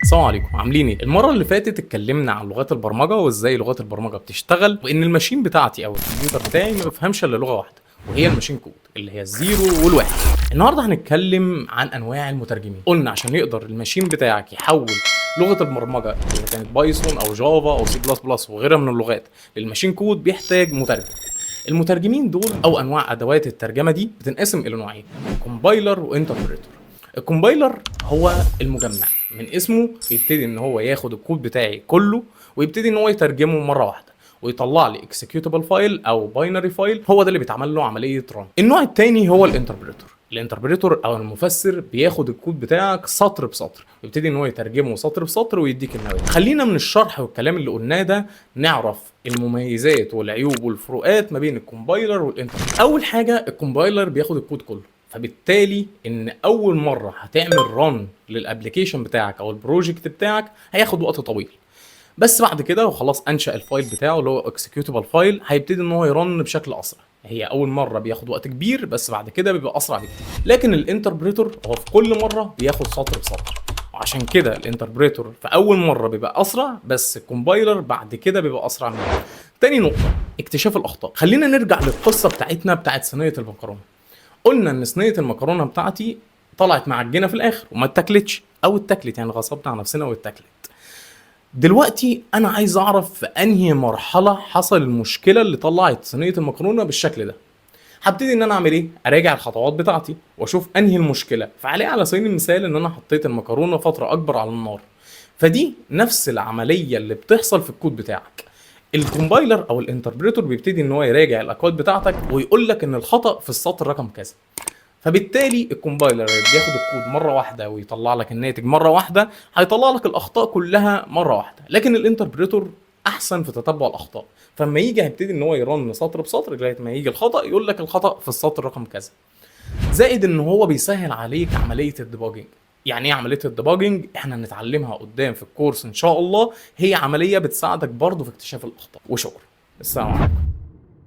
السلام عليكم، عاملين ايه؟ المره اللي فاتت اتكلمنا عن لغات البرمجه وازاي لغات البرمجه بتشتغل، وان الماشين بتاعتي او الكمبيوتر بتاعي ما بيفهمش الا لغه واحده، وهي الماشين كود اللي هي الزيرو والواحد. النهارده هنتكلم عن انواع المترجمين. قلنا عشان يقدر الماشين بتاعك يحول لغه البرمجه اذا كانت بايثون او جافا او سي بلس بلس وغيرها من اللغات للماشين كود بيحتاج مترجم. المترجمين دول او انواع ادوات الترجمه دي بتنقسم الى نوعين: كومبايلر وانتربريتور. الكومبايلر هو المجمع، من اسمه بيبتدي ان هو ياخد الكود بتاعي كله ويبتدي ان هو يترجمه مره واحده ويطلع لي اكسكيوتابل فايل او باينري فايل، هو ده اللي بيتعمل له عمليه ران. النوع الثاني هو الانتربريتور. الانتربريتور او المفسر بياخد الكود بتاعك سطر بسطر ويبتدي ان هو يترجمه سطر بسطر ويديك النواتج. خلينا من الشرح والكلام اللي قلناه ده نعرف المميزات والعيوب والفروقات ما بين الكومبايلر والانتربريتور. اول حاجه الكومبايلر بياخد الكود كله، فبالتالي ان اول مره هتعمل ران للابلكيشن بتاعك او البروجكت بتاعك هياخد وقت طويل، بس بعد كده وخلاص انشا الفايل بتاعه اللي هو اكسكيوتابل فايل هيبتدي ان هو يرن بشكل اسرع. هي اول مره بياخد وقت كبير بس بعد كده بيبقى اسرع بكتير. لكن الانتربريتور هو في كل مره بياخد سطر بسطر، وعشان كده الانتربريتور في اول مره بيبقى اسرع بس الكومبايلر بعد كده بيبقى اسرع منه. تاني نقطه اكتشاف الاخطاء. خلينا نرجع للقصه بتاعتنا بتاعت صينيه المكرونه. قلنا ان صينيه المكرونه بتاعتي طلعت معجنه في الاخر وما اتاكلتش او اتاكلت، يعني غصبنا على نفسنا واتاكلت. دلوقتي انا عايز اعرف في انهي مرحله حصل المشكله اللي طلعت صينيه المكرونه بالشكل ده. هبتدي ان انا اعمل ايه؟ اراجع الخطوات بتاعتي واشوف انهي المشكله. فعليه على سبيل المثال ان انا حطيت المكرونه فتره اكبر على النار، فدي نفس العمليه اللي بتحصل في الكود بتاعك. الكومبايلر او الانتربريتور بيبتدي ان هو يراجع الاكواد بتاعتك ويقول لك ان الخطا في السطر رقم كذا. فبالتالي الكومبايلر اللي بياخد الكود مره واحده ويطلع لك الناتج مره واحده هيطلع لك الاخطاء كلها مره واحده، لكن الانتربريتور احسن في تتبع الاخطاء. فلما يجي هيبتدي ان هو يرن سطر بسطر لغايه ما يجي الخطا يقول لك الخطا في السطر رقم كذا. زائد ان هو بيسهل عليك عمليه الديباجنج. يعني ايه عمليه الديباجنج؟ احنا هنتعلمها قدام في الكورس ان شاء الله. هي عمليه بتساعدك برضو في اكتشاف الاخطاء. وشكرا. السلام عليكم.